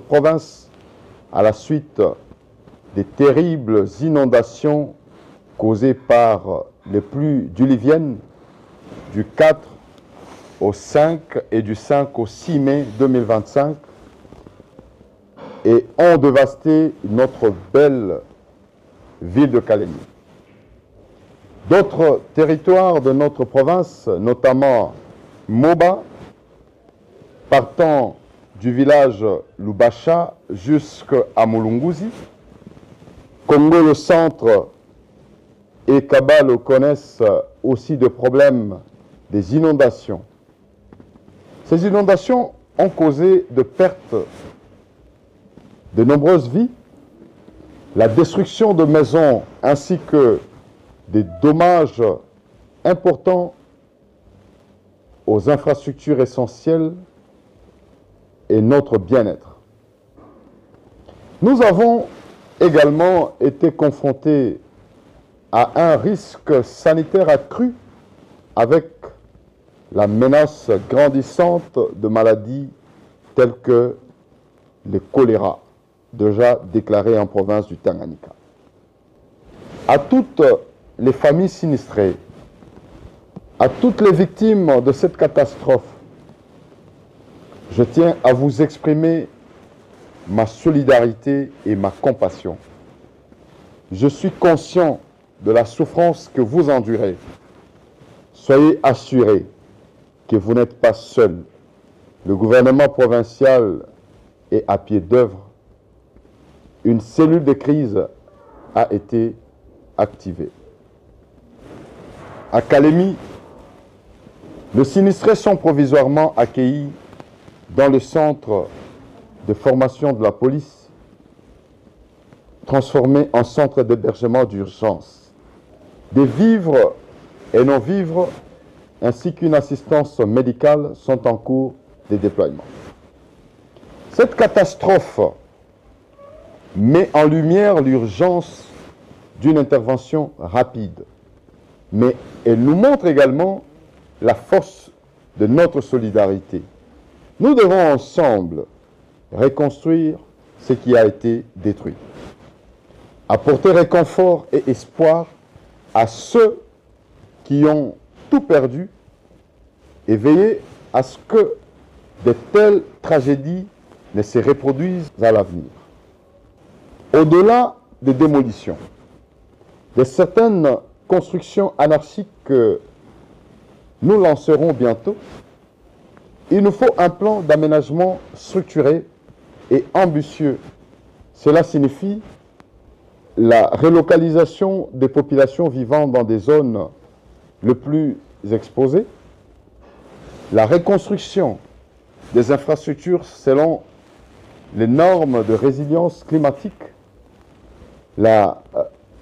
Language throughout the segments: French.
province à la suite des terribles inondations causées par les pluies diluviennes du 4 au 5 et du 5 au 6 mai 2025 et ont dévasté notre belle ville de Calémie. D'autres territoires de notre province, notamment Moba, partant du village Lubacha jusqu'à Mulunguzi, Congo le centre et Kabale connaissent aussi des problèmes des inondations. Ces inondations ont causé de pertes de nombreuses vies, la destruction de maisons ainsi que des dommages importants aux infrastructures essentielles et notre bien-être. Nous avons également été confrontés à un risque sanitaire accru avec la menace grandissante de maladies telles que le choléra, déjà déclaré en province du Tanganyika. À toutes les familles sinistrées, à toutes les victimes de cette catastrophe, je tiens à vous exprimer ma solidarité et ma compassion. Je suis conscient de la souffrance que vous endurez. Soyez assurés que vous n'êtes pas seuls. Le gouvernement provincial est à pied d'œuvre. Une cellule de crise a été activée. À Calémie, les sinistrés sont provisoirement accueillis dans le centre de formation de la police, transformé en centre d'hébergement d'urgence. Des vivres et non-vivres, ainsi qu'une assistance médicale sont en cours de déploiement. Cette catastrophe met en lumière l'urgence d'une intervention rapide, mais elle nous montre également la force de notre solidarité. Nous devons ensemble reconstruire ce qui a été détruit, apporter réconfort et espoir à ceux qui ont tout perdu et veiller à ce que de telles tragédies ne se reproduisent à l'avenir. Au-delà des démolitions, de certaines constructions anarchiques que nous lancerons bientôt, il nous faut un plan d'aménagement structuré et ambitieux. Cela signifie la relocalisation des populations vivant dans des zones les plus exposées, la reconstruction des infrastructures selon les normes de résilience climatique, la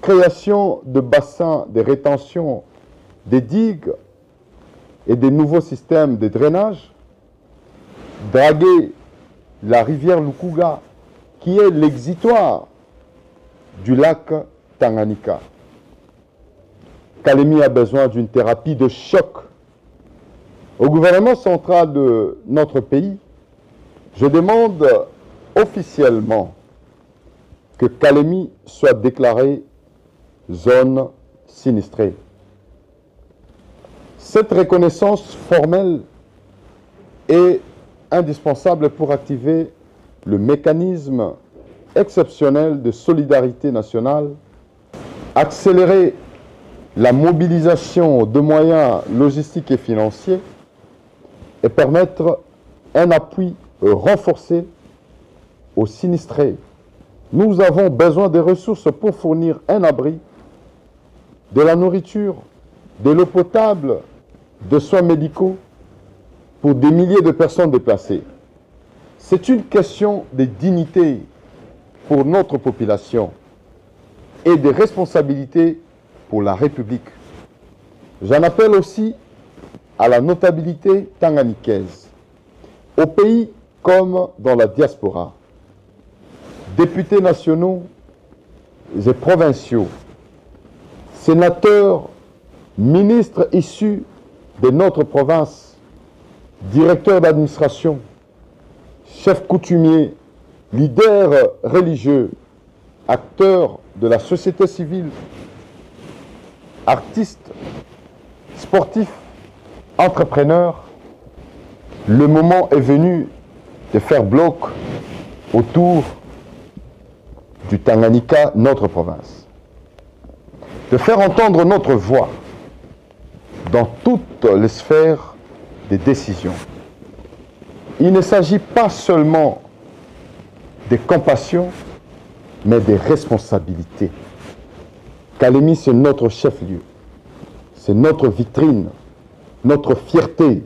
création de bassins de rétention, des digues et des nouveaux systèmes de drainage, draguer la rivière Lukuga, qui est l'exutoire du lac Tanganyika. Calémie a besoin d'une thérapie de choc. Au gouvernement central de notre pays, je demande officiellement que Calémie soit déclarée zone sinistrée. Cette reconnaissance formelle est indispensable pour activer le mécanisme exceptionnel de solidarité nationale, accélérer la mobilisation de moyens logistiques et financiers et permettre un appui renforcé aux sinistrés. Nous avons besoin de ressources pour fournir un abri, de la nourriture, de l'eau potable, de soins médicaux pour des milliers de personnes déplacées. C'est une question de dignité pour notre population et de responsabilité pour la République. J'en appelle aussi à la notabilité tanganyikaise, au pays comme dans la diaspora. Députés nationaux et provinciaux, sénateurs, ministres issus de notre province, directeurs d'administration, chefs coutumiers, leaders religieux, acteurs de la société civile, artistes, sportifs, entrepreneurs, le moment est venu de faire bloc autour du Tanganyika, notre province. De faire entendre notre voix dans toutes les sphères des décisions. Il ne s'agit pas seulement de compassion, mais des responsabilités. Kalemi, c'est notre chef-lieu, c'est notre vitrine, notre fierté,